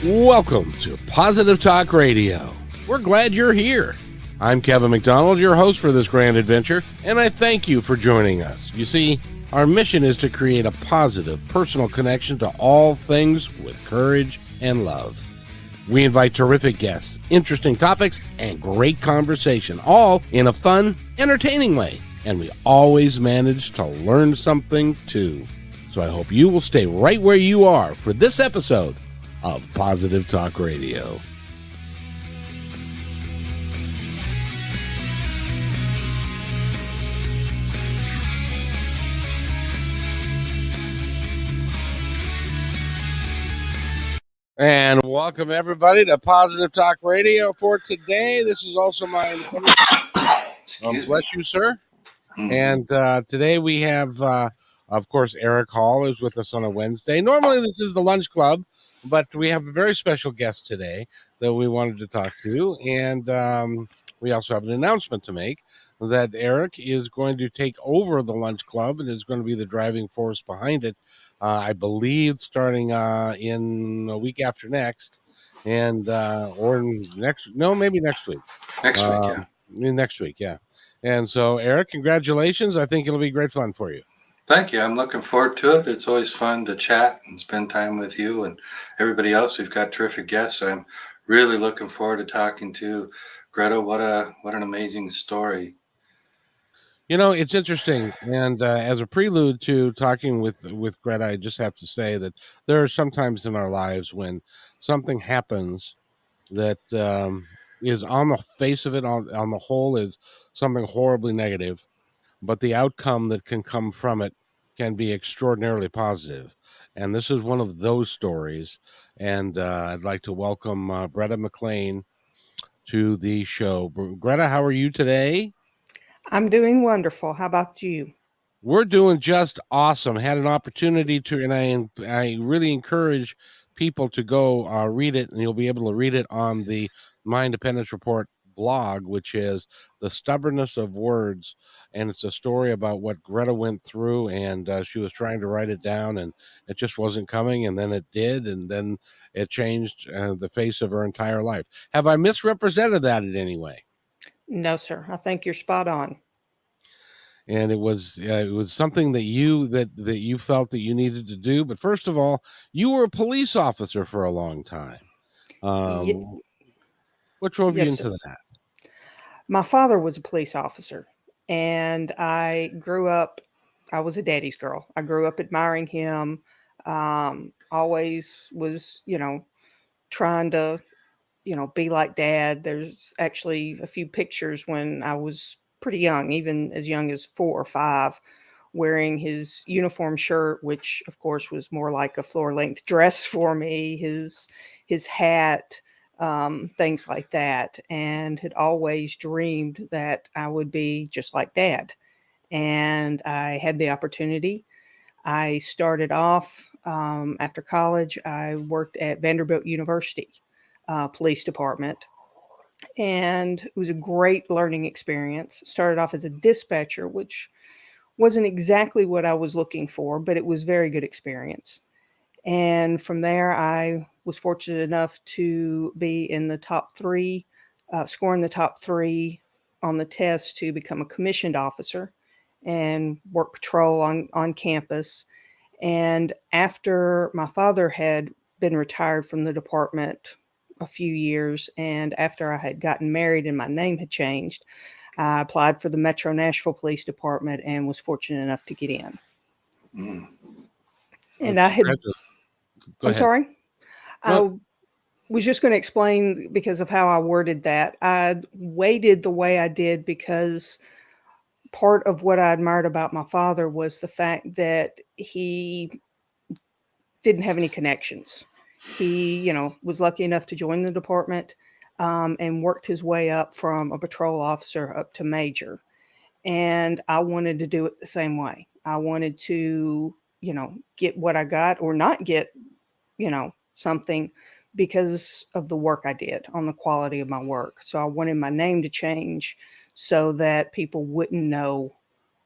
Welcome to Positive Talk Radio. We're glad you're here. I'm Kevin McDonald, your host for this grand adventure, and I thank you for joining us. You see, our mission is to create a positive, personal connection to all things with courage and love. We invite terrific guests, interesting topics, and great conversation, all in a fun, entertaining way. And we always manage to learn something, too. So I hope you will stay right where you are for this episode of Positive Talk Radio. And welcome everybody to Positive Talk Radio for today. This is also my bless you, sir. And today we have, of course, Eric Hall is with us on a Wednesday. Normally this is the lunch club, but we have a very special guest today that we wanted to talk to. And we also have an announcement to make that Eric is going to take over the lunch club and is going to be the driving force behind it. I believe starting in a week after next, and or maybe next week. Next week, yeah. And so, Eric, congratulations! I think it'll be great fun for you. Thank you. I'm looking forward to it. It's always fun to chat and spend time with you and everybody else. We've got terrific guests. I'm really looking forward to talking to Greta. What an amazing story. You know, it's interesting, and as a prelude to talking with Greta, I just have to say that there are some times in our lives when something happens that is on the face of it, on the whole, is something horribly negative, but the outcome that can come from it can be extraordinarily positive. And this is one of those stories, and I'd like to welcome Greta McClain to the show. Greta, how are you today? I'm doing wonderful. How about you? We're doing just awesome. Had an opportunity to, and I really encourage people to go read it, and you'll be able to read it on the My Independence Report blog, which is The Stubbornness of Words. And it's a story about what Greta went through, and she was trying to write it down, and it just wasn't coming, and then it did, and then it changed the face of her entire life. Have I misrepresented that in any way? No, sir. I think you're spot on. And it was something that you felt that you needed to do. But first of all, you were a police officer for a long time. What drove you into that? My father was a police officer, and I was a daddy's girl. I grew up admiring him. Always was, trying to, be like dad. There's actually a few pictures when I was pretty young, even as young as 4 or 5, wearing his uniform shirt, which of course was more like a floor-length dress for me, his hat, things like that, and had always dreamed that I would be just like dad. And I had the opportunity. I started off after college. I worked at Vanderbilt University Police Department, and it was a great learning experience. Started off as a dispatcher, which wasn't exactly what I was looking for, but it was a very good experience. And from there, I was fortunate enough to be in the top 3, scoring the top 3 on the test to become a commissioned officer and work patrol on campus. And after my father had been retired from the department a few years, and after I had gotten married and my name had changed, I applied for the Metro Nashville Police Department and was fortunate enough to get in. And I had, I'm sorry, I was just going to explain because of how I worded that. I waited the way I did because part of what I admired about my father was the fact that he didn't have any connections. He, was lucky enough to join the department and worked his way up from a patrol officer up to major. And I wanted to do it the same way. I wanted to, get what I got or not get, something because of the work I did, on the quality of my work. So I wanted my name to change so that people wouldn't know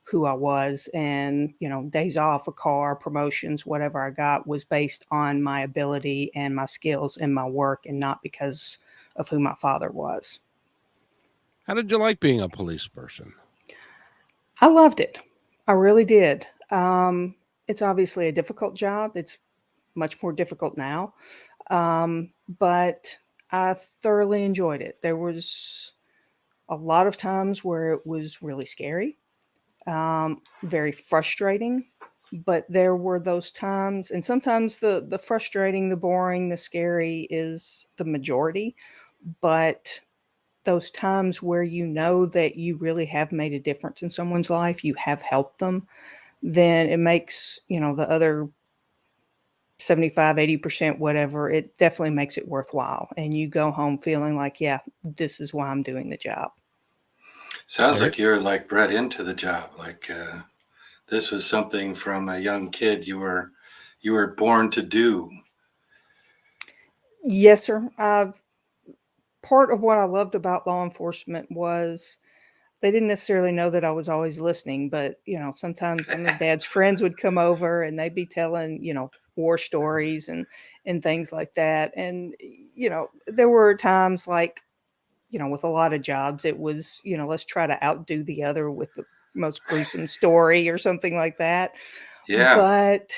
who I was. And, days off, a car, promotions, whatever I got was based on my ability and my skills and my work, and not because of who my father was. How did you like being a police person? I loved it. I really did. It's obviously a difficult job. It's much more difficult now. But I thoroughly enjoyed it. There was a lot of times where it was really scary, very frustrating. But there were those times, and sometimes the frustrating, the boring, the scary is the majority. But those times where that you really have made a difference in someone's life, you have helped them, then it makes, the other 75, 80%, whatever, it definitely makes it worthwhile. And you go home feeling like, yeah, this is why I'm doing the job. Sounds Eric? like you're like bred into the job. Like this was something from a young kid you were born to do. Yes, sir. Part of what I loved about law enforcement was they didn't necessarily know that I was always listening, but sometimes some of Dad's friends would come over and they'd be telling, war stories and things like that. And there were times like, with a lot of jobs, it was, let's try to outdo the other with the most gruesome story or something like that. Yeah. But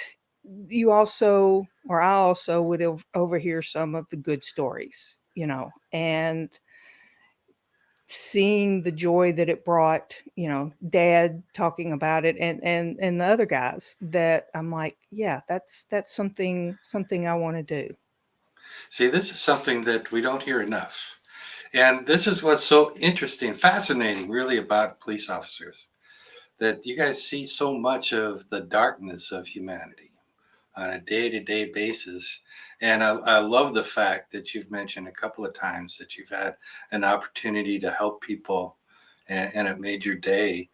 you also, or I also would overhear some of the good stories, and seeing the joy that it brought, Dad talking about it, and the other guys, that I'm like, yeah, that's something I want to do. See, this is something that we don't hear enough. And this is what's so interesting, fascinating, really, about police officers, that you guys see so much of the darkness of humanity on a day-to-day basis. And I love the fact that you've mentioned a couple of times that you've had an opportunity to help people, and it made your day.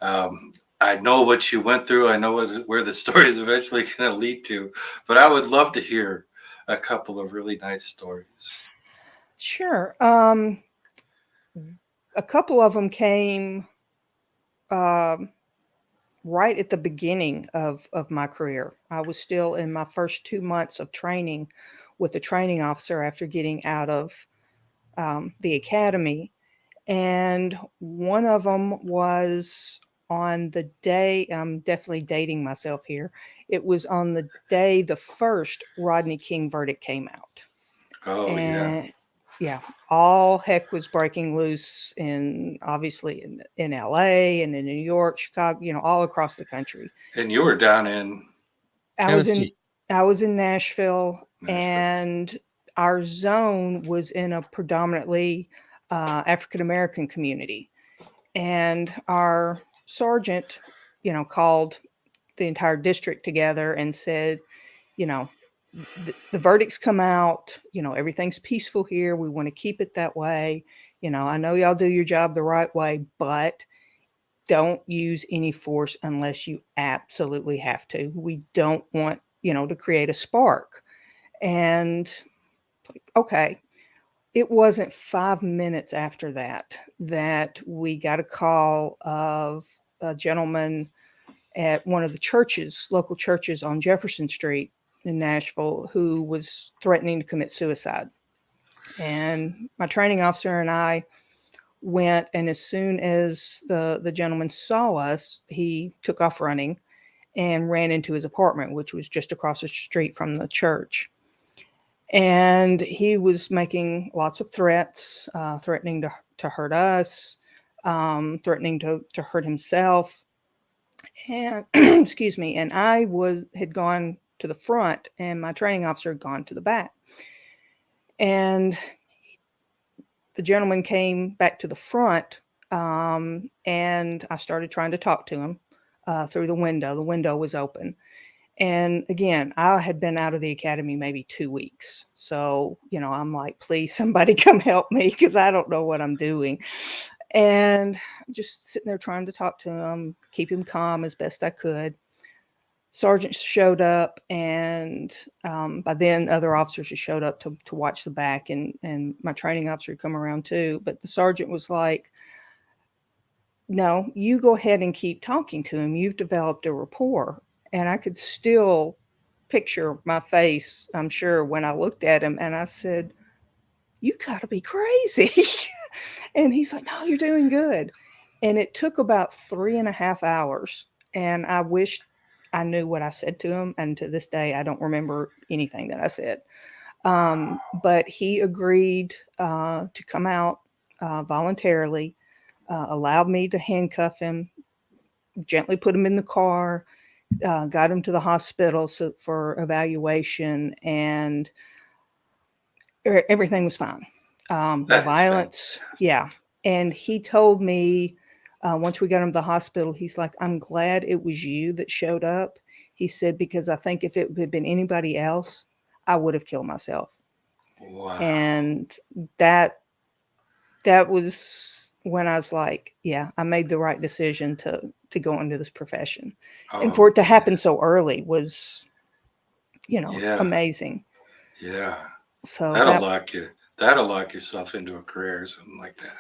I know what you went through. I know where the story is eventually going to lead to, but I would love to hear a couple of really nice stories. Sure. A couple of them came um, right at the beginning of my career. I was still in my first 2 months of training with a training officer after getting out of the academy. And one of them was on the day, I'm definitely dating myself here. It was on the day the first Rodney King verdict came out. Oh, yeah. And yeah, all heck was breaking loose obviously in LA and in New York, Chicago, all across the country. And you were down in I was in Tennessee. I was in Nashville, Nashville. and our zone was in a predominantly African American community. And our sergeant, called the entire district together and said, you know, the verdicts come out, everything's peaceful here. We want to keep it that way. I know y'all do your job the right way, but don't use any force unless you absolutely have to. We don't want, to create a spark. And okay, it wasn't 5 minutes after that we got a call of a gentleman at one of the churches, local churches on Jefferson Street in Nashville, who was threatening to commit suicide. And my training officer and I went, and as soon as the gentleman saw us, he took off running and ran into his apartment, which was just across the street from the church. And he was making lots of threats, threatening to hurt us, threatening to hurt himself. And excuse me, and I had gone to the front, and my training officer had gone to the back. And the gentleman came back to the front, and I started trying to talk to him through the window. The window was open. And again, I had been out of the academy maybe 2 weeks. So, I'm like, please, somebody come help me, because I don't know what I'm doing. And just sitting there trying to talk to him, keep him calm as best I could. Sergeant showed up, and by then other officers had showed up to watch the back, and my training officer had come around too. But the sergeant was like, no, you go ahead and keep talking to him. You've developed a rapport. And I could still picture my face, I'm sure, when I looked at him and I said, you gotta be crazy. And he's like, no, you're doing good. And it took about 3.5 hours. And I wished I knew what I said to him. And to this day, I don't remember anything that I said. But he agreed to come out voluntarily, allowed me to handcuff him, gently put him in the car, got him to the hospital for evaluation, and everything was fine. The violence, yeah. And he told me once we got him to the hospital, he's like, I'm glad it was you that showed up. He said, because I think if it had been anybody else, I would have killed myself. Wow. And that was when I was like, yeah, I made the right decision to go into this profession. And for it to happen so early was, amazing. Yeah. So that'll lock yourself into a career or something like that.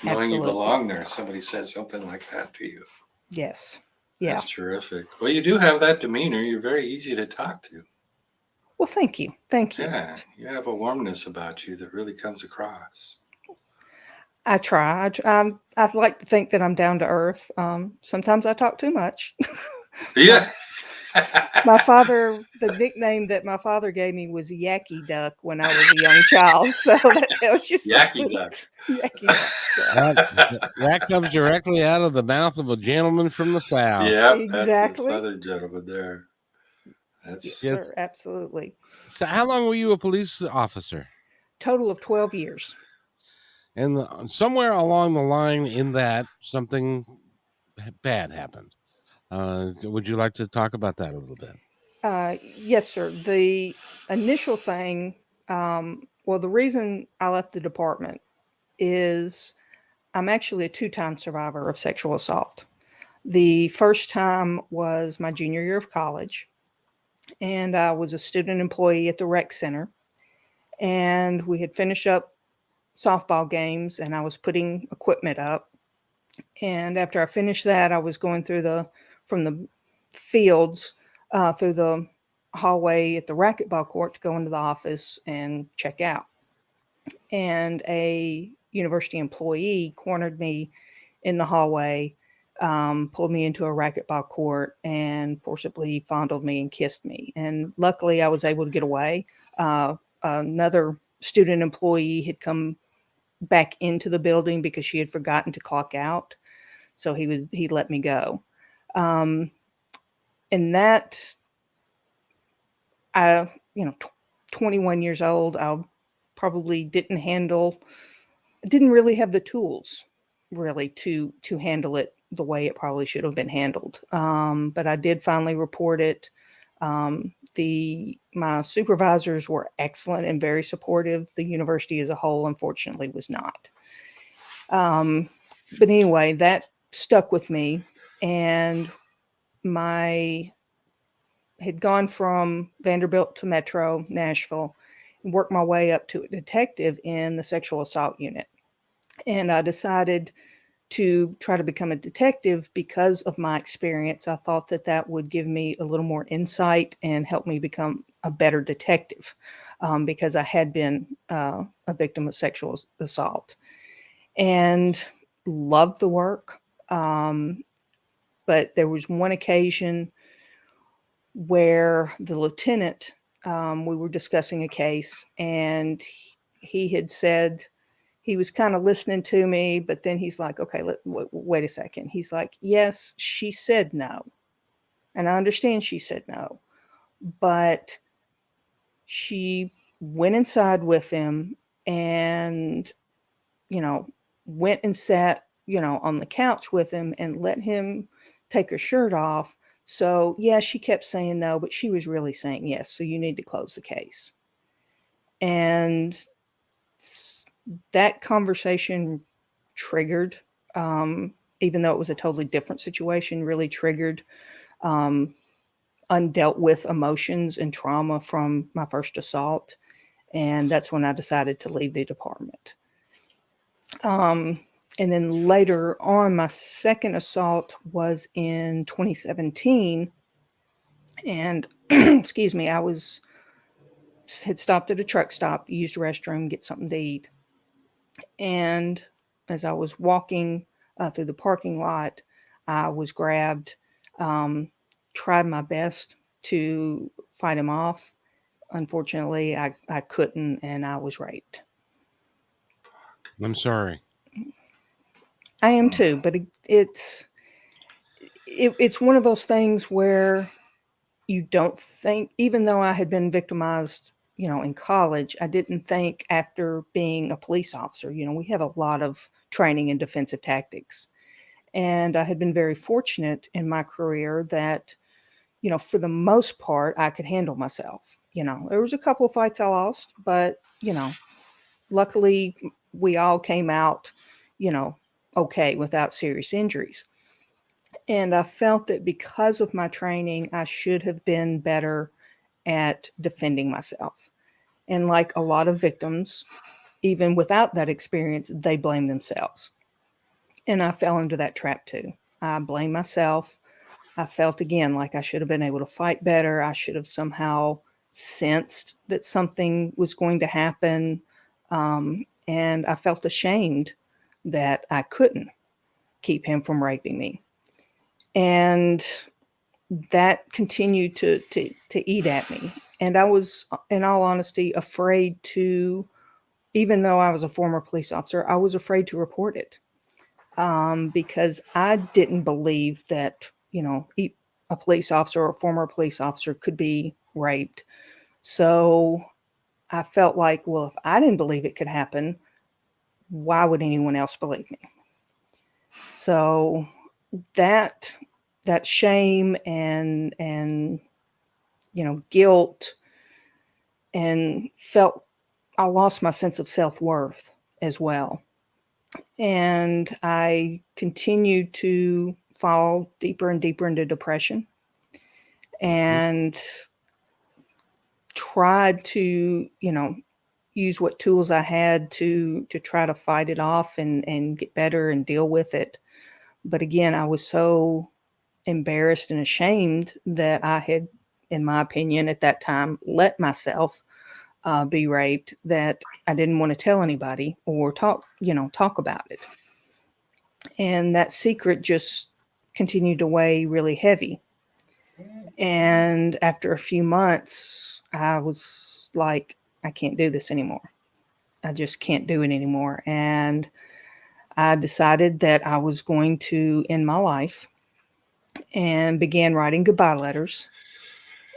Knowing absolutely. you belong there, somebody said something like that to you. Yes. Yeah. That's terrific. Well, you do have that demeanor. You're very easy to talk to. Well, thank you. Thank you. Yeah, you have a warmness about you that really comes across. I try. I'd like to think that I'm down to earth. Sometimes I talk too much. Yeah. My father, the nickname that my father gave me was Yacky Duck when I was a young child. So that tells you something. Yacky Duck. Yacky Duck. Yeah. That comes directly out of the mouth of a gentleman from the South. Yeah, exactly. That's a Southern gentleman there. Yes, sir, absolutely. So how long were you a police officer? Total of 12 years. And somewhere along the line in that, something bad happened. Would you like to talk about that a little bit? Yes, sir. The initial thing, the reason I left the department is I'm actually a 2-time survivor of sexual assault. The first time was my junior year of college, and I was a student employee at the rec center, and we had finished up softball games, and I was putting equipment up. And after I finished that, I was going from the fields through the hallway at the racquetball court to go into the office and check out. And a university employee cornered me in the hallway, pulled me into a racquetball court, and forcibly fondled me and kissed me. And luckily, I was able to get away. Another student employee had come back into the building because she had forgotten to clock out. So he let me go. And that, 21 years old, I probably didn't really have the tools really to handle it the way it probably should have been handled. But I did finally report it. My supervisors were excellent and very supportive. The university as a whole, unfortunately, was not. But anyway, that stuck with me, and had gone from Vanderbilt to Metro, Nashville, and worked my way up to a detective in the sexual assault unit. And I decided to try to become a detective because of my experience. I thought that would give me a little more insight and help me become a better detective, because I had been a victim of sexual assault and loved the work. But there was one occasion where the lieutenant, we were discussing a case, and he had said, he was kind of listening to me, but then he's like, okay, wait a second. He's like, yes, she said no. And I understand she said no, but she went inside with him and, went and sat, on the couch with him and let him take her shirt off. So yeah, she kept saying no, but she was really saying yes. So you need to close the case. And that conversation triggered, even though it was a totally different situation, really triggered undealt with emotions and trauma from my first assault. And that's when I decided to leave the department. And then later on, my second assault was in 2017. And excuse me, had stopped at a truck stop, used a restroom, get something to eat. And as I was walking through the parking lot, I was grabbed, tried my best to fight him off. Unfortunately, I couldn't, and I was raped. I'm sorry. I am too, but it's one of those things where you don't think, even though I had been victimized, in college, I didn't think after being a police officer, we have a lot of training in defensive tactics. And I had been very fortunate in my career that, for the most part, I could handle myself. There was a couple of fights I lost, but, luckily we all came out, okay, without serious injuries. And I felt that because of my training, I should have been better at defending myself. And like a lot of victims, even without that experience, they blame themselves. And I fell into that trap too. I blamed myself. I felt again like I should have been able to fight better. I should have somehow sensed that something was going to happen. And I felt ashamed that I couldn't keep him from raping me. And that continued to eat at me. And I was, in all honesty, afraid to, even though I was a former police officer, I was afraid to report it. Because I didn't believe that, a police officer or a former police officer could be raped. So I felt like, well, if I didn't believe it could happen, why would anyone else believe me? So that shame and guilt, and I lost my sense of self-worth as well. And I continued to fall deeper and deeper into depression, and tried to, use what tools I had to try to fight it off and get better and deal with it. But again, I was so embarrassed and ashamed that I had, in my opinion, at that time, let myself be raped, that I didn't want to tell anybody or talk about it. And that secret just continued to weigh really heavy. And after a few months, I was like, I can't do this anymore. I just can't do it anymore. And I decided that I was going to end my life and began writing goodbye letters.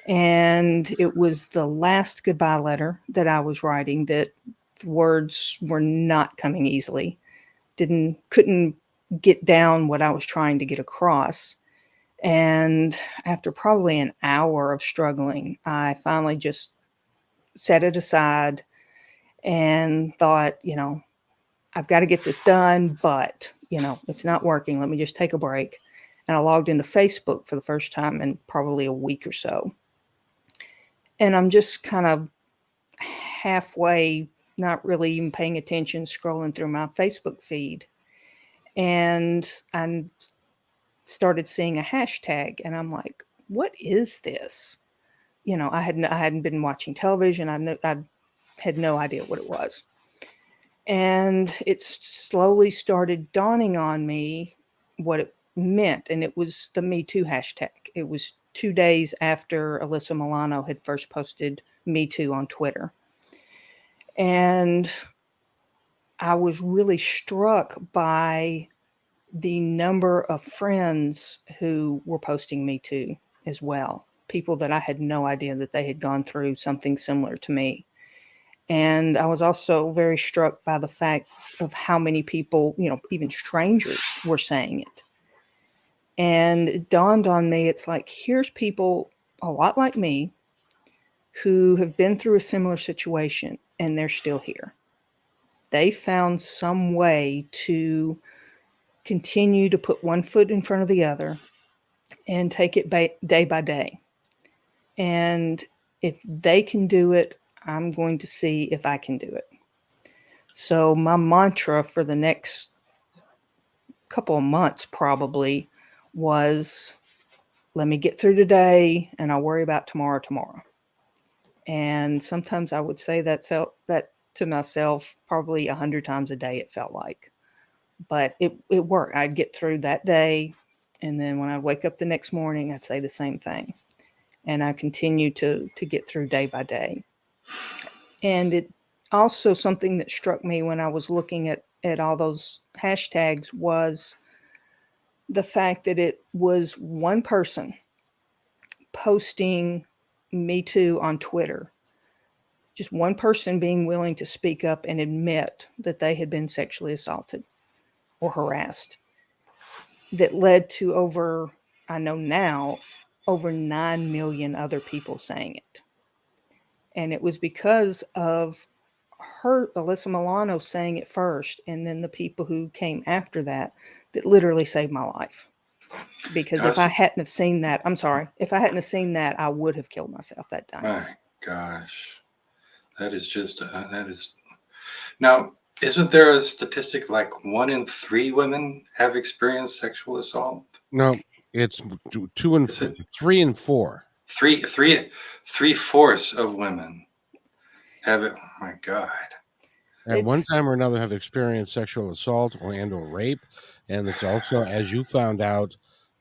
And it was the last goodbye letter that I was writing that the words were not coming easily. Couldn't get down what I was trying to get across. And after probably an hour of struggling, I finally just set it aside and thought, I've got to get this done, but, it's not working. Let me just take a break. And I logged into Facebook for the first time in probably a week or so. And I'm just kind of halfway, not really even paying attention, scrolling through my Facebook feed. And I started seeing a hashtag, and I'm like, what is this? I hadn't been watching television. I had no idea what it was. And it slowly started dawning on me what it meant. And it was the Me Too hashtag. It was 2 days after Alyssa Milano had first posted Me Too on Twitter. And I was really struck by the number of friends who were posting Me Too as well. People that I had no idea that they had gone through something similar to me. And I was also very struck by the fact of how many people, even strangers, were saying it. And it dawned on me, it's like, here's people a lot like me who have been through a similar situation, and they're still here. They found some way to continue to put one foot in front of the other and take it day by day. And if they can do it, I'm going to see if I can do it. So my mantra for the next couple of months probably was, let me get through today and I'll worry about tomorrow. And sometimes I would say that to myself probably 100 times a day, it felt like. But it worked. I'd get through that day. And then when I'd wake up the next morning, I'd say the same thing. And I continue to get through day by day. And it also, something that struck me when I was looking at all those hashtags was the fact that it was one person posting Me Too on Twitter. Just one person being willing to speak up and admit that they had been sexually assaulted or harassed, that led to I know now, over 9 million other people saying it. And it was because of her, Alyssa Milano, saying it first, and then the people who came after that literally saved my life. Because if I hadn't have seen that, if I hadn't have seen that, I would have killed myself that time. My gosh. That is just, that is. Now, isn't there a statistic like 1 in 3 women have experienced sexual assault? No, it's 2 and 3 and 4. 3/4 of women have it. Oh my God. At one time or another have experienced sexual assault or rape. And it's also, as you found out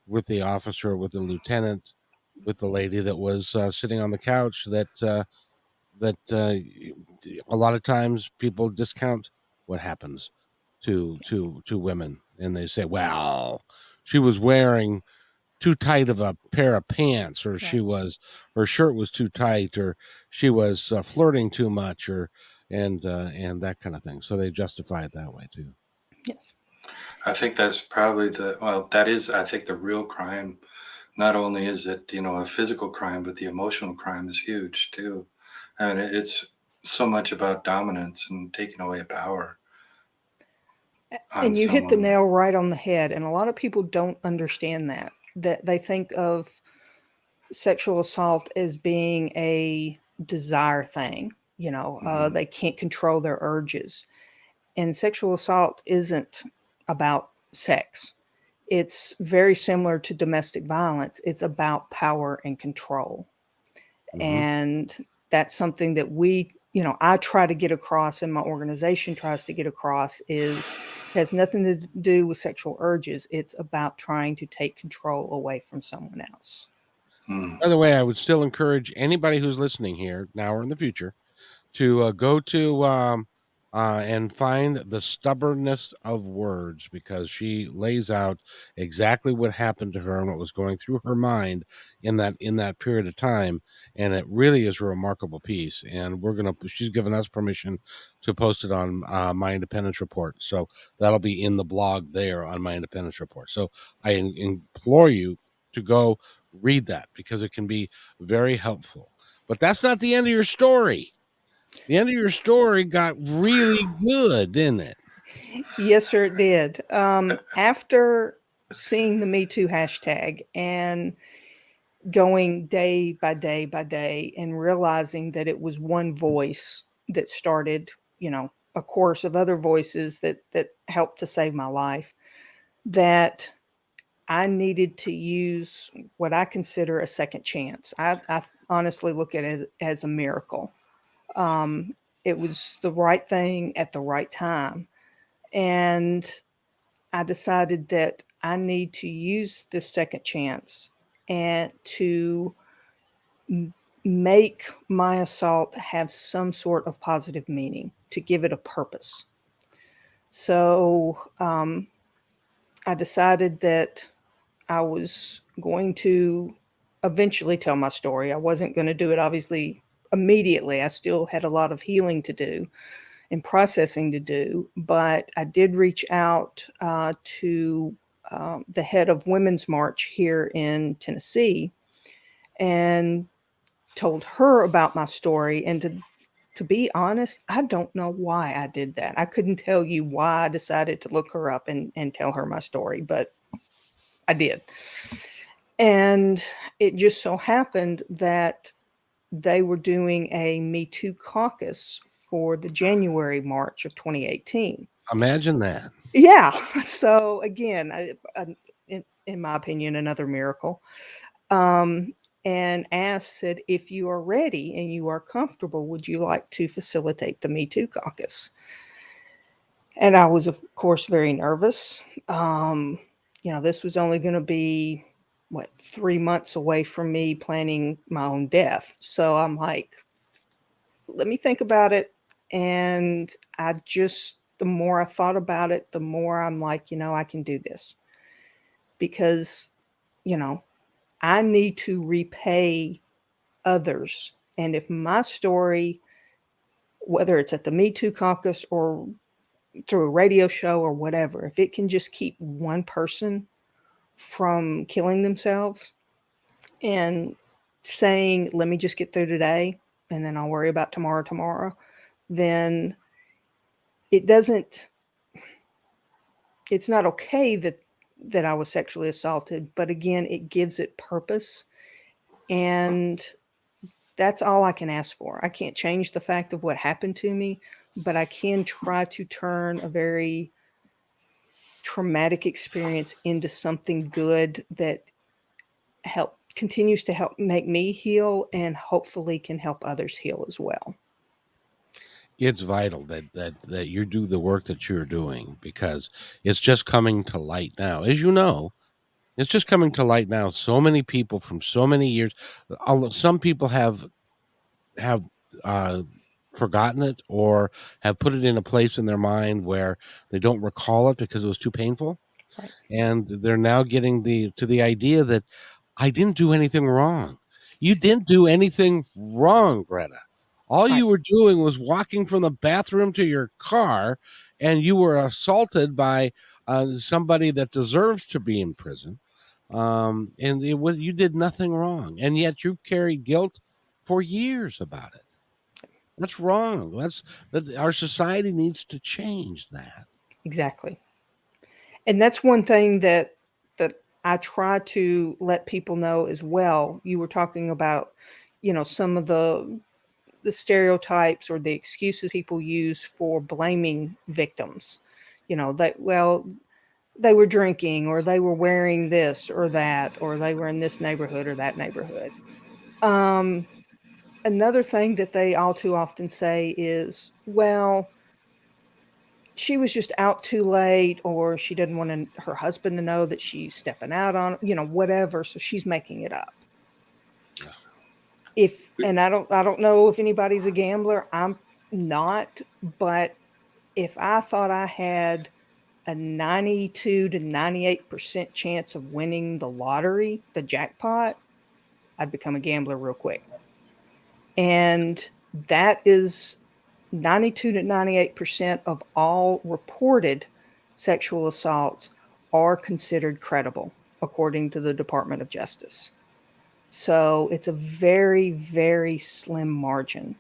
with the officer, with the lieutenant, with the lady that was sitting on the couch, that a lot of times people discount what happens to women, and they say, well, she was wearing too tight of a pair of pants, or her shirt was too tight, or she was flirting too much, and that kind of thing. So they justify it that way too. Yes. I think that's probably that is, I think, the real crime. Not only is it, a physical crime, but the emotional crime is huge too. And it's so much about dominance and taking away power. And you hit the nail right on the head. And a lot of people don't understand that they think of sexual assault as being a desire thing. They can't control their urges. And sexual assault isn't about sex. It's very similar to domestic violence. It's about power and control. Mm-hmm. And that's something that I try to get across, and my organization tries to get across, has nothing to do with sexual urges. It's about trying to take control away from someone else. By the way, I would still encourage anybody who's listening here now or in the future to go to and find The Stubbornness of Words, because she lays out exactly what happened to her and what was going through her mind in that period of time. And it really is a remarkable piece. And she's given us permission to post it on My Independence Report. So that'll be in the blog there on My Independence Report. So I implore you to go read that, because it can be very helpful. But that's not the end of your story. The end of your story got really good, didn't it? Yes, sir, it did. After seeing the Me Too hashtag and going day by day by day and realizing that it was one voice that started, a chorus of other voices that helped to save my life, that I needed to use what I consider a second chance. I honestly look at it as a miracle. It was the right thing at the right time. And I decided that I need to use this second chance and to make my assault have some sort of positive meaning, to give it a purpose. So I decided that I was going to eventually tell my story. I wasn't going to do it, obviously, immediately. I still had a lot of healing to do and processing to do, but I did reach out to the head of Women's March here in Tennessee and told her about my story. And to be honest, I don't know why I did that. I couldn't tell you why I decided to look her up and tell her my story, but I did. And it just so happened that they were doing a Me Too caucus for the January March of 2018. Imagine that. Yeah. So again, in my opinion, another miracle. Um, and asked, said, if you are ready and you are comfortable, would you like to facilitate the Me Too caucus? And I was, of course, very nervous. This was only going to be, 3 months away from me planning my own death. So I'm like, let me think about it. And the more I thought about it, the more I'm like, I can do this because, you know, I need to repay others. And if my story, whether it's at the Me Too caucus or through a radio show or whatever, if it can just keep one person from killing themselves and saying, let me just get through today and then I'll worry about tomorrow, then it doesn't, it's not okay that I was sexually assaulted, but again, it gives it purpose. And that's all I can ask for. I can't change the fact of what happened to me, but I can try to turn a very traumatic experience into something good that continues to help make me heal and hopefully can help others heal as well. It's vital that you do the work that you're doing because it's just coming to light now. As you know, it's just coming to light now. So many people from so many years, some people have uh, forgotten it or have put it in a place in their mind where they don't recall it because it was too painful, Right. and they're now getting to the idea that I didn't do anything wrong. You didn't do anything wrong, Greta. All Right. you were doing was walking from the bathroom to your car, and you were assaulted by somebody that deserves to be in prison. And you did nothing wrong, and yet you've carried guilt for years about it. That's wrong. That our society needs to change that. Exactly. And that's one thing that I try to let people know as well. You were talking about, some of the stereotypes or the excuses people use for blaming victims. They were drinking or they were wearing this or that or they were in this neighborhood or that neighborhood. Um, Another thing that they all too often say is, well, she was just out too late or she didn't want her husband to know that she's stepping out on, whatever, so she's making it up. Yeah. And I don't know if anybody's a gambler. I'm not, but if I thought I had a 92 to 98% chance of winning the lottery, the jackpot, I'd become a gambler real quick. And that is 92 to 98% of all reported sexual assaults are considered credible, according to the Department of Justice. So it's a very, very slim margin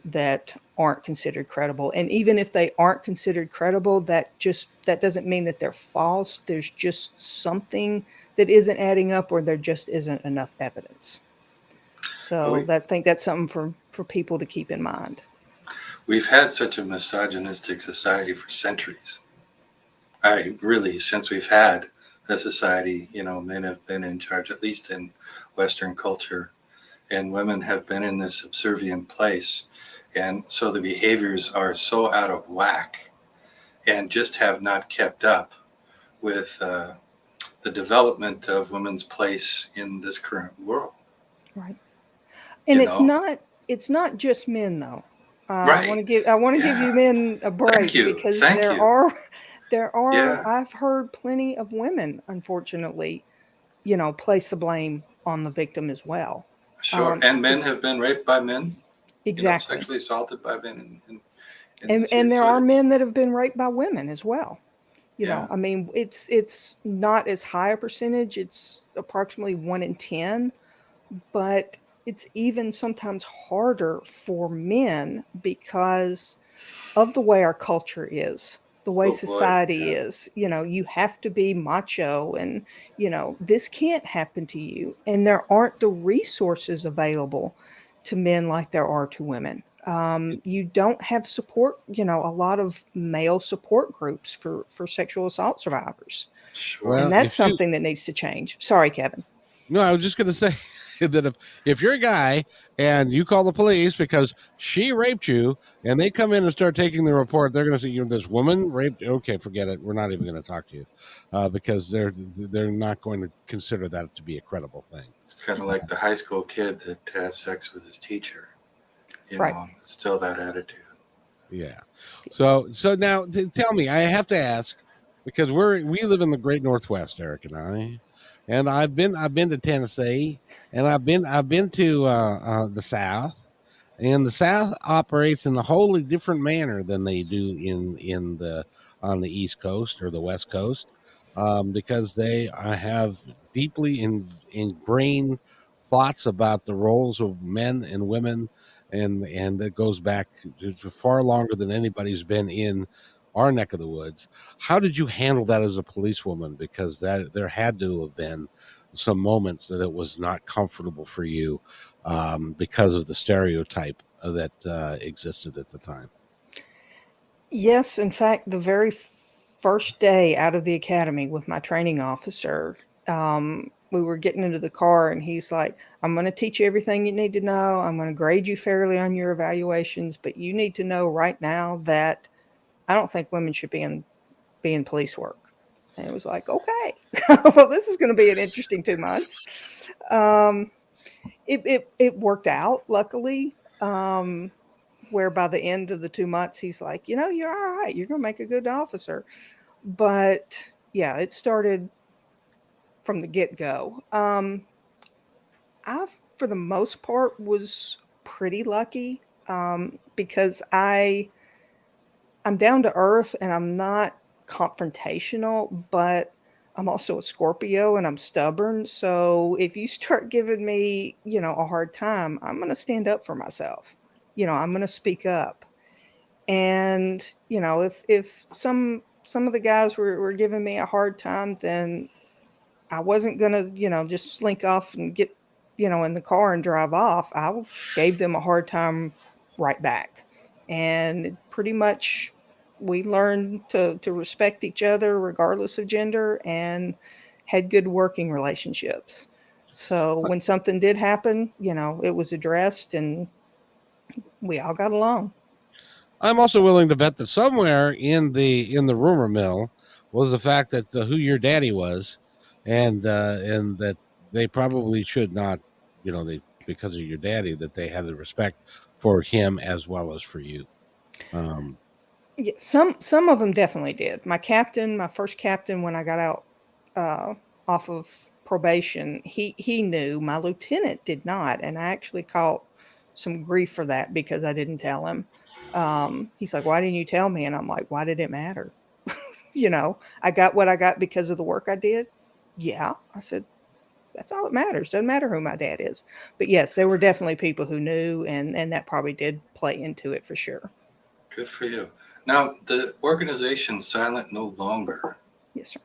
that aren't considered credible. And even if they aren't considered credible, that doesn't mean that they're false. There's just something that isn't adding up or there just isn't enough evidence. So I think that's something for people to keep in mind. We've had such a misogynistic society for centuries. Since we've had a society, men have been in charge, at least in Western culture, and women have been in this subservient place. And so the behaviors are so out of whack and just have not kept up with the development of women's place in this current world. Right. And You it's know, not just men though. I want right? to give you Yeah. men a Thank break you. because Thank you. there are Yeah. I've heard plenty of women, unfortunately, place the blame on the victim as well. Sure. And men It's have been raped by men, exactly. sexually assaulted by men in And this year. there So are it's, men that have been raped by women as well. yeah. I mean, it's not as high a percentage. It's approximately 1 in 10, but it's even sometimes harder for men because of the way our culture is, the way Oh boy. society Yeah. is. You have to be macho and, this can't happen to you. And there aren't the resources available to men like there are to women. You don't have support, a lot of male support groups for sexual assault survivors. Sure. Well, And that's something that needs to change. Sorry, Kevin. No, I was just going to say that if you're a guy and you call the police because she raped you and they come in and start taking the report, they're going to say, this woman raped. Okay, forget it. We're not even going to talk to you because they're not going to consider that to be a credible thing. It's kind of like the high school kid that had sex with his teacher. Right. It's still that attitude. Yeah. So now tell me, I have to ask because we live in the great Northwest, Eric and I. And I've been to Tennessee, and I've been to the South, and the South operates in a wholly different manner than they do in the on the East Coast or the West Coast, because they have deeply ingrained thoughts about the roles of men and women, and that goes back to far longer than anybody's been in our neck of the woods. How did you handle that as a policewoman? Because that there had to have been some moments that it was not comfortable for you because of the stereotype that existed at the time. Yes, in fact, the very first day out of the academy with my training officer, we were getting into the car and he's like, I'm going to teach you everything you need to know. I'm going to grade you fairly on your evaluations, but you need to know right now that I don't think women should be in police work. And it was like, okay, well, this is going to be an interesting 2 months. It worked out, luckily. Where by the end of the 2 months, he's like, you're all right. You're going to make a good officer. But yeah, it started from the get-go. I, for the most part, was pretty lucky because I'm down to earth and I'm not confrontational, but I'm also a Scorpio and I'm stubborn. So if you start giving me, a hard time, I'm going to stand up for myself. I'm going to speak up. And, if some of the guys were giving me a hard time, then I wasn't going to, just slink off and get, in the car and drive off. I gave them a hard time right back. And pretty much we learned to respect each other regardless of gender and had good working relationships. So when something did happen, it was addressed and we all got along. I'm also willing to bet that somewhere in the rumor mill was the fact that who your daddy was, and that they probably should not, they because of your daddy that they had the respect for him as well as for you. Yeah, some of them definitely did. My first captain, when I got out off of probation, he knew. My lieutenant did not, and I actually caught some grief for that because I didn't tell him. He's like, "Why didn't you tell me?" And I'm like, "Why did it matter?" I got what I got because of the work I did. Yeah, I said that's all that matters. Doesn't matter who my dad is. But yes, there were definitely people who knew, and that probably did play into it for sure. Good for you. Now, the organization Silent No Longer, Yes, sir.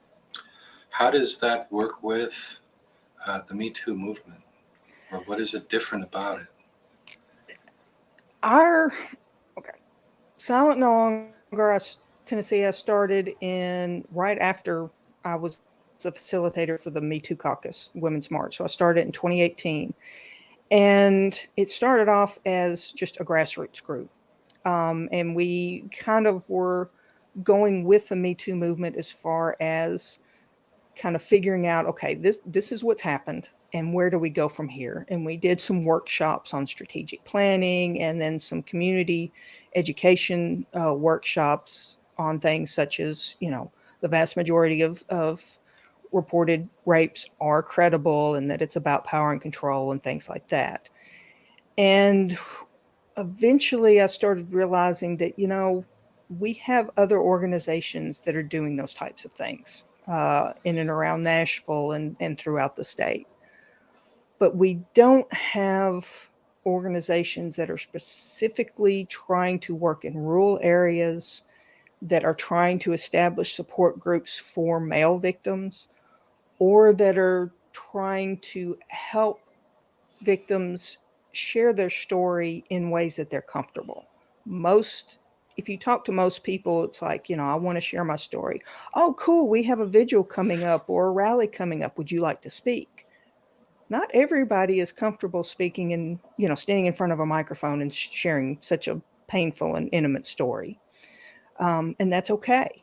how does that work with the Me Too movement? Or what is it different about it? Okay. Silent No Longer, Tennessee, I started in right after I was the facilitator for the Me Too Caucus Women's March. So I started in 2018. And it started off as just a grassroots group. And we kind of were going with the Me Too movement as far as kind of figuring out, okay, this is what's happened and where do we go from here? And we did some workshops on strategic planning and then some community education workshops on things such as, the vast majority of reported rapes are credible and that it's about power and control and things like that. And eventually I started realizing that, we have other organizations that are doing those types of things in and around Nashville and throughout the state. But we don't have organizations that are specifically trying to work in rural areas, that are trying to establish support groups for male victims, or that are trying to help victims share their story in ways that they're comfortable. If you talk to most people, it's like, I want to share my story. Oh, cool. We have a vigil coming up or a rally coming up. Would you like to speak? Not everybody is comfortable speaking and, standing in front of a microphone and sharing such a painful and intimate story. And that's okay.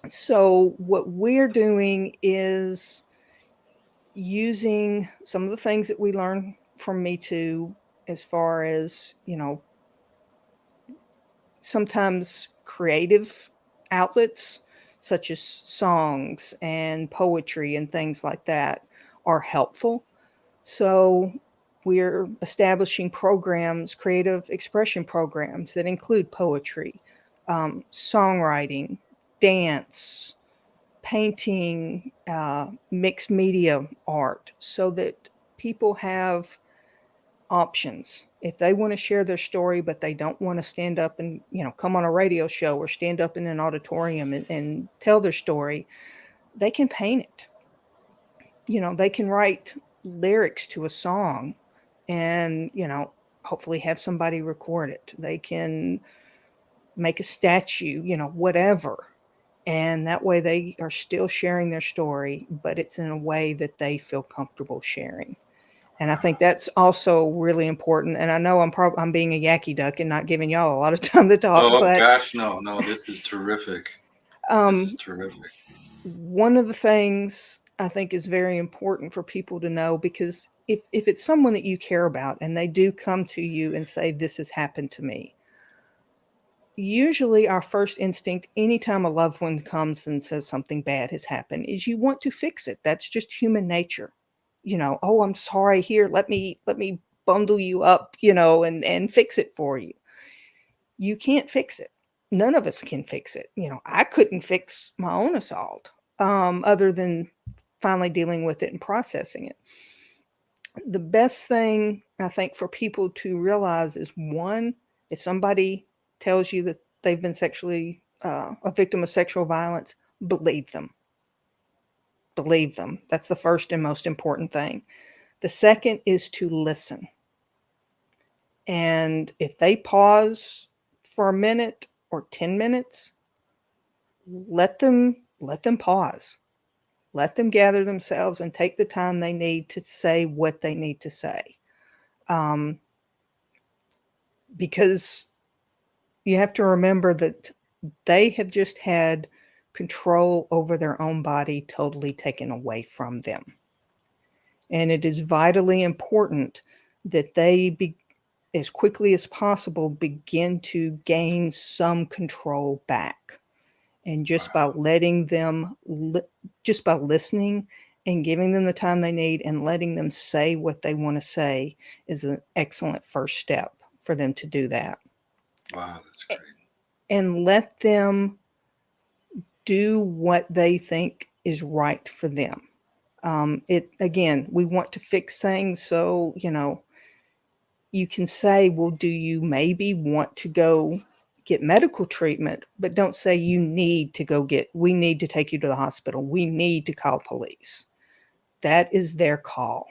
So what we're doing is using some of the things that we learn from Me Too, as far as, sometimes creative outlets such as songs and poetry and things like that are helpful. So we're establishing programs, creative expression programs that include poetry, songwriting, dance, painting, mixed media art, so that people have options. If they want to share their story, but they don't want to stand up and, come on a radio show or stand up in an auditorium and tell their story, they can paint it. They can write lyrics to a song and, hopefully have somebody record it. They can make a statue, whatever. And that way they are still sharing their story, but it's in a way that they feel comfortable sharing. And I think that's also really important. And I know I'm being a yakky duck and not giving y'all a lot of time to talk, Oh but gosh, no, this is terrific. This is terrific. One of the things I think is very important for people to know, because if it's someone that you care about and they do come to you and say, this has happened to me, usually our first instinct anytime a loved one comes and says something bad has happened is you want to fix it. That's just human nature. Oh, I'm sorry, here, let me bundle you up, and fix it for you. You can't fix it. None of us can fix it. I couldn't fix my own assault, other than finally dealing with it and processing it. The best thing I think for people to realize is, one, if somebody tells you that they've been sexually a victim of sexual violence, believe them. Believe them. That's the first and most important thing. The second is to listen. And if they pause for a minute or 10 minutes, let them pause. Let them gather themselves and take the time they need to say what they need to say. Because you have to remember that they have just had control over their own body totally taken away from them. And it is vitally important that they as quickly as possible begin to gain some control back. And just by letting them, just by listening and giving them the time they need and letting them say what they want to say is an excellent first step for them to do that. Wow, that's great. And let them do what they think is right for them. Again, we want to fix things. So, you can say, well, do you maybe want to go get medical treatment? But don't say we need to take you to the hospital. We need to call police. That is their call.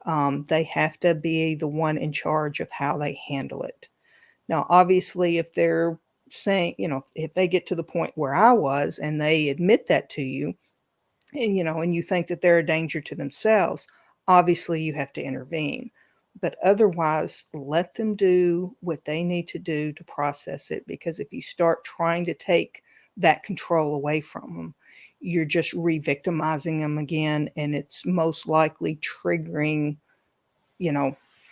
They have to be the one in charge of how they handle it. Now, obviously, if they're saying, if they get to the point where I was and they admit that to you, and you think that they're a danger to themselves, obviously you have to intervene. But otherwise, let them do what they need to do to process it. Because if you start trying to take that control away from them, you're just re-victimizing them again. And it's most likely triggering,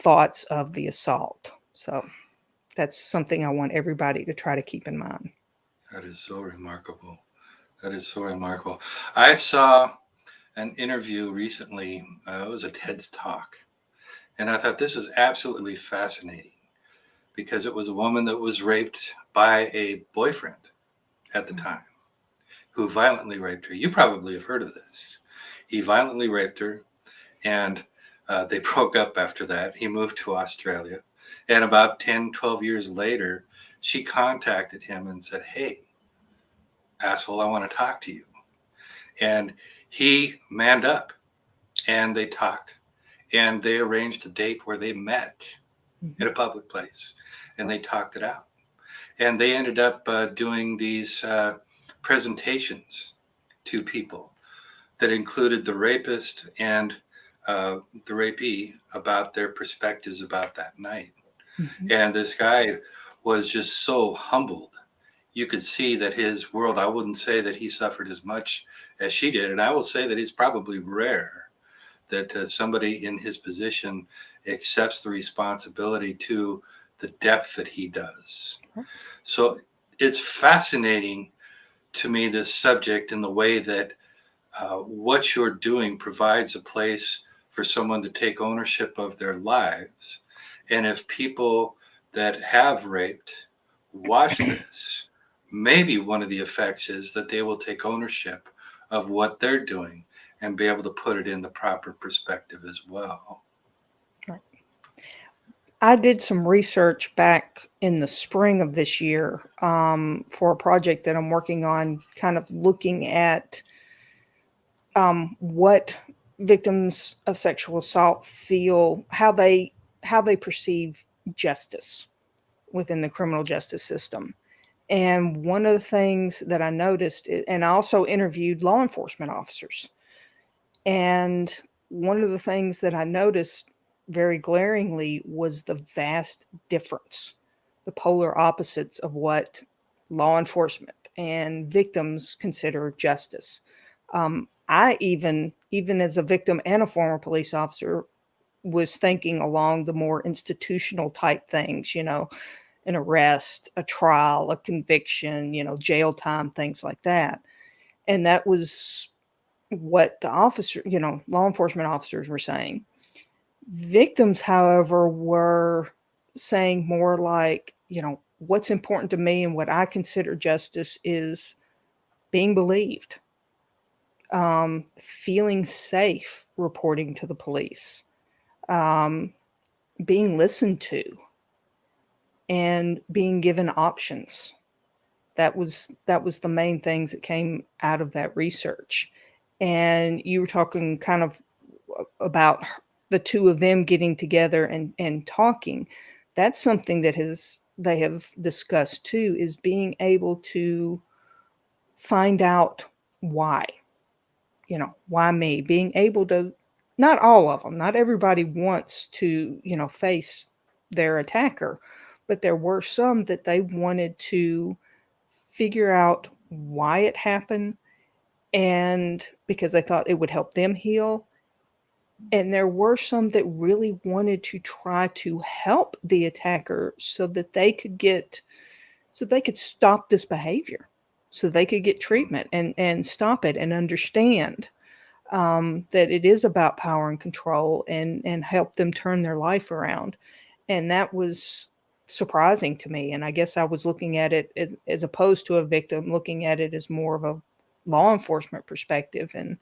thoughts of the assault. So that's something I want everybody to try to keep in mind. That is so remarkable. That is so remarkable. I saw an interview recently. It was a TED's talk. And I thought this was absolutely fascinating because it was a woman that was raped by a boyfriend at the time who violently raped her. You probably have heard of this. He violently raped her, and they broke up after that. He moved to Australia. And about 10, 12 years later, she contacted him and said, hey, asshole, I want to talk to you. And he manned up and they talked. and they arranged a date where they met Mhm. in a public place, and they talked it out. And they ended up doing these presentations to people that included the rapist and the rapee about their perspectives about that night. Mhm. And this guy was just so humbled. You could see that his world, I wouldn't say that he suffered as much as she did. And I will say that it's probably rare that somebody in his position accepts the responsibility to the depth that he does. So it's fascinating to me, this subject, and the way that what you're doing provides a place for someone to take ownership of their lives. And if people that have raped watch this, maybe one of the effects is that they will take ownership of what they're doing and be able to put it in the proper perspective as well. Right. I did some research back in the spring of this year for a project that I'm working on, kind of looking at what victims of sexual assault feel, how they perceive justice within the criminal justice system. And one of the things that I noticed, and I also interviewed law enforcement officers, and one of the things that I noticed very glaringly was the vast difference, the polar opposites of what law enforcement and victims consider justice. I even as a victim and a former police officer, was thinking along the more institutional type things, an arrest, a trial, a conviction, jail time, things like that. And that was what the law enforcement officers were saying. Victims, however, were saying more like, what's important to me and what I consider justice is being believed, feeling safe reporting to the police, um, being listened to, and being given options. That was the main things that came out of that research. And you were talking kind of about the two of them getting together and talking. That's something that they have discussed too, is being able to find out why. Why me? Being able to, not all of them, not everybody wants to, face their attacker, but there were some that they wanted to figure out why it happened, and because they thought it would help them heal. And there were some that really wanted to try to help the attacker so that they could stop this behavior, so they could get treatment and stop it and understand that it is about power and control, and help them turn their life around. And that was surprising to me. And I guess I was looking at it as opposed to a victim, looking at it as more of a law enforcement perspective. And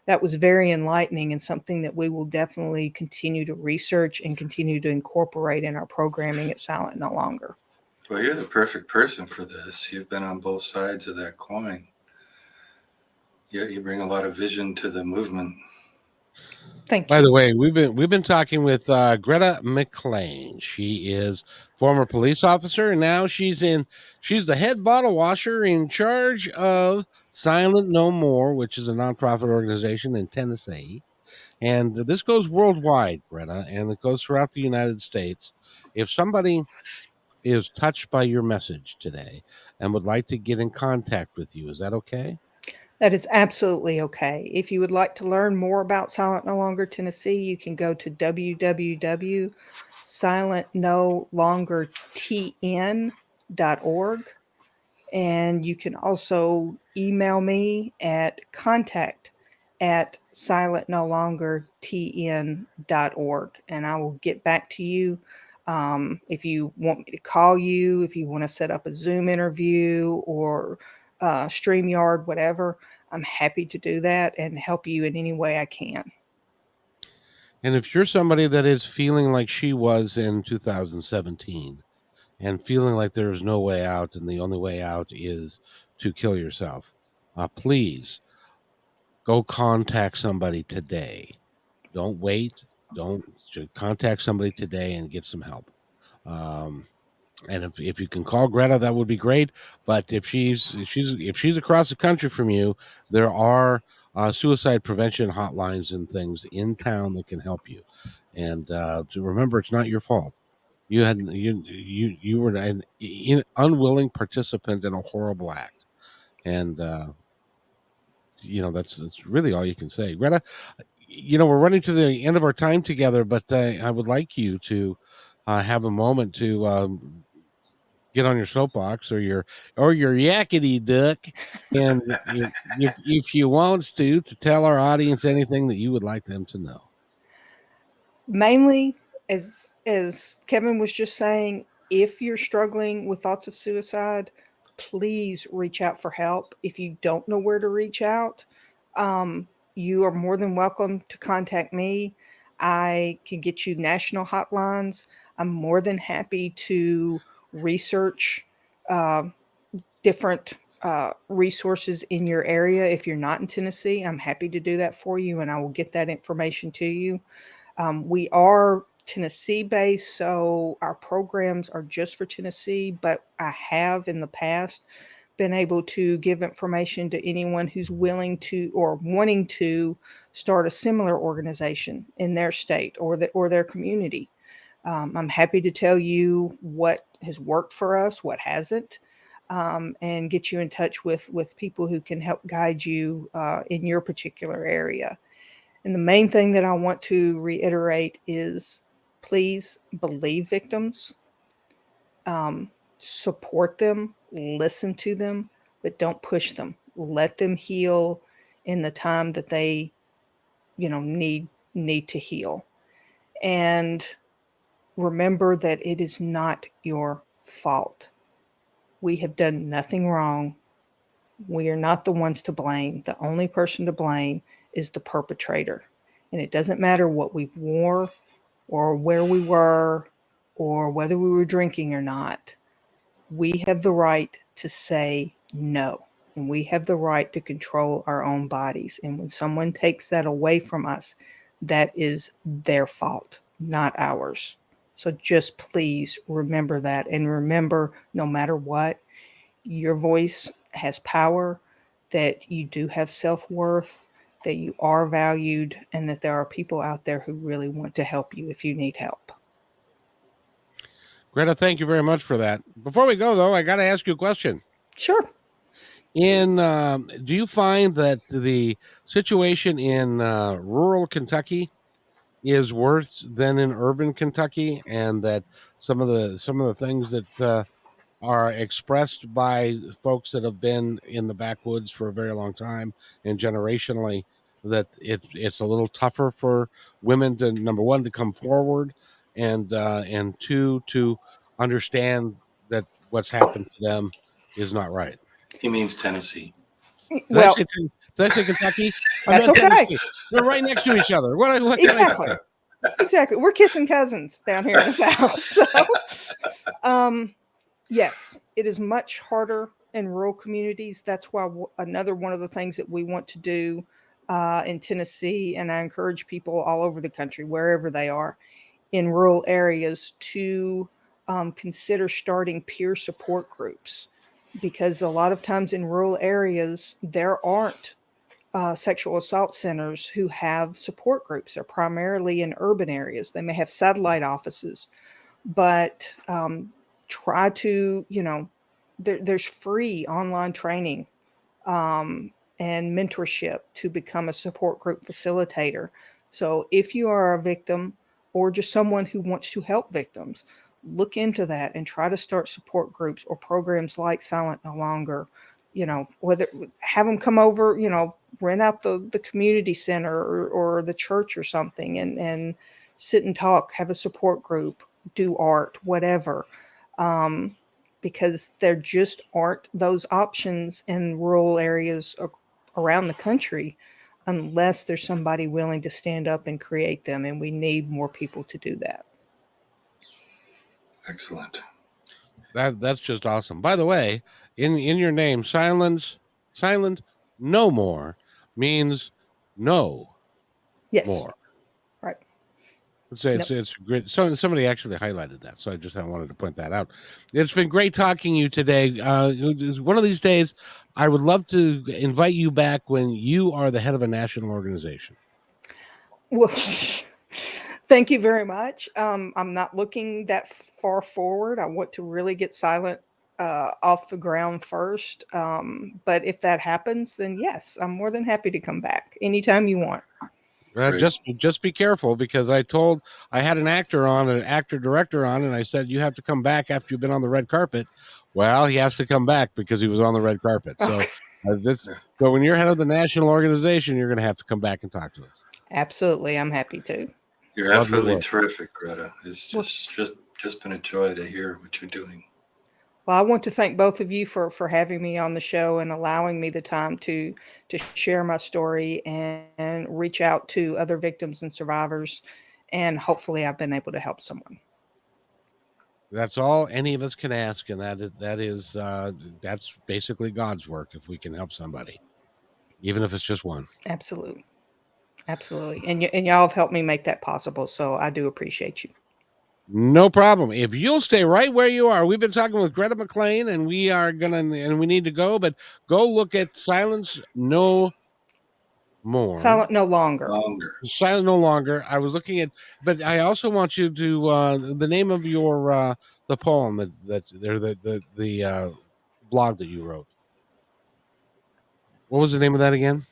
that was very enlightening, and something that we will definitely continue to research and continue to incorporate in our programming at Silent No Longer. Well, you're the perfect person for this. You've been on both sides of that coin. You bring a lot of vision to the movement. Thank By you. the way, we've been talking with Greta McClain. She is former police officer, and now she's the head bottle washer in charge of Silent No More, which is a nonprofit organization in Tennessee. And this goes worldwide, Greta, and it goes throughout the United States. If somebody is touched by your message today and would like to get in contact with you, is that okay? That is absolutely okay. If you would like to learn more about Silent No Longer Tennessee, you can go to www.silentnolongertn.org. And you can also email me at contact@silentnolongertn.org, and I will get back to you. If you want me to call you, if you want to set up a Zoom interview or StreamYard, whatever, I'm happy to do that and help you in any way I can. And if you're somebody that is feeling like she was in 2017 and feeling like there's no way out and the only way out is to kill yourself, please go contact somebody today. Don't wait. don't contact somebody today and get some help. And if you can call Greta, that would be great. But if she's across the country from you, there are suicide prevention hotlines and things in town that can help you. And to remember, it's not your fault. You were an unwilling participant in a horrible act, and that's really all you can say. Greta, we're running to the end of our time together, but I would like you to have a moment to get on your soapbox or your yakety duck, and if you want to tell our audience anything that you would like them to know. Mainly, as Kevin was just saying, if you're struggling with thoughts of suicide, please reach out for help. If you don't know where to reach out, you are more than welcome to contact me. I can get you national hotlines. I'm more than happy to research different resources in your area. If you're not in Tennessee, I'm happy to do that for you, and I will get that information to you. We are Tennessee based, so our programs are just for Tennessee, but I have in the past been able to give information to anyone who's willing to or wanting to start a similar organization in their state or their community. I'm happy to tell you what has worked for us, what hasn't, and get you in touch with people who can help guide you in your particular area. And the main thing that I want to reiterate is please believe victims, support them, listen to them, but don't push them. Let them heal in the time that they, need to heal. And remember that it is not your fault. We have done nothing wrong. We are not the ones to blame. The only person to blame is the perpetrator. And it doesn't matter what we wore or where we were or whether we were drinking or not. We have the right to say no. And we have the right to control our own bodies. And when someone takes that away from us, that is their fault, not ours. So just please remember that. And remember, no matter what, your voice has power, that you do have self-worth, that you are valued, and that there are people out there who really want to help you if you need help. Greta, thank you very much for that. Before we go, though, I got to ask you a question. Sure. Do you find that the situation in rural Kentucky is worse than in urban Kentucky, and that some of the things that are expressed by folks that have been in the backwoods for a very long time and generationally, that it's a little tougher for women to, number one, to come forward, and two, to understand that what's happened to them is not right? He means Tennessee. Well, Did I say Kentucky? I that's meant okay. Tennessee. They're right next to each other. What Exactly. can I say? Exactly. We're kissing cousins down here in the South. So, yes, it is much harder in rural communities. That's why another one of the things that we want to do in Tennessee, and I encourage people all over the country, wherever they are, in rural areas, to consider starting peer support groups. Because a lot of times in rural areas, there aren't sexual assault centers who have support groups. They're primarily in urban areas. They may have satellite offices, but try to, there's free online training and mentorship to become a support group facilitator. So if you are a victim or just someone who wants to help victims, look into that and try to start support groups or programs like Silent No Longer. Whether have them come over, rent out the community center or the church or something, and sit and talk, have a support group, do art, whatever. Because there just aren't those options in rural areas around the country unless there's somebody willing to stand up and create them. And we need more people to do that. Excellent. That's just awesome. By the way, in your name, silent no more means no Yes. more. Right. It's great. So somebody actually highlighted that, so I wanted to point that out. It's been great talking to you today. One of these days, I would love to invite you back when you are the head of a national organization. Well, thank you very much. I'm not looking that far forward. I want to really get silent off the ground first. But if that happens, then yes, I'm more than happy to come back anytime you want. Just be careful, because I had an actor director on, and I said, you have to come back after you've been on the red carpet. Well, he has to come back because he was on the red carpet. So so when you're head of the national organization, you're going to have to come back and talk to us. Absolutely. I'm happy to. You're absolutely terrific, Greta. It's just been a joy to hear what you're doing. Well, I want to thank both of you for having me on the show and allowing me the time to share my story and reach out to other victims and survivors. And hopefully I've been able to help someone. That's all any of us can ask. And that's basically God's work, if we can help somebody, even if it's just one. Absolutely. Absolutely. And y'all have helped me make that possible. So I do appreciate you. No problem. If you'll stay right where you are. We've been talking with Greta McClain, and we need to go, but go look at Silence No More. Silent No Longer. Silent No Longer. I was looking at, but I also want you to the name of your the poem the blog that you wrote. What was the name of that again?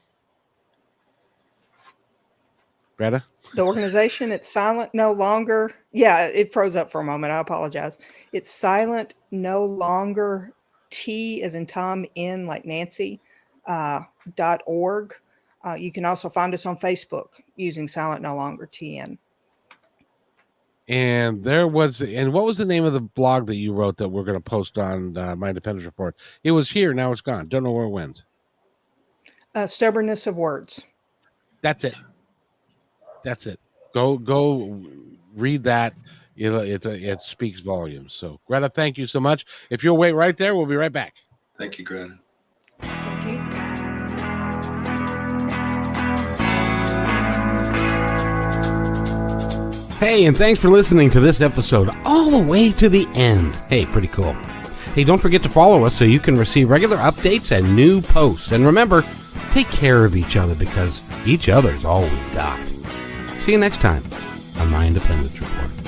Greta? The organization, it's Silent No Longer. Yeah, it froze up for a moment. I apologize. It's Silent No Longer, T as in Tom, N like Nancy, .org. You can also find us on Facebook using Silent No Longer, TN. And what was the name of the blog that you wrote that we're going to post on My Independence Report? It was here, now it's gone. Don't know where it went. Stubbornness of Words. That's it. Go read that. It speaks volumes. So, Greta, thank you so much. If you'll wait right there, we'll be right back. Thank you, Greta. Thank you. Hey, and thanks for listening to this episode all the way to the end. Hey, pretty cool. Hey, don't forget to follow us so you can receive regular updates and new posts. And remember, take care of each other, because each other's all we've got. See you next time on My Independence Report.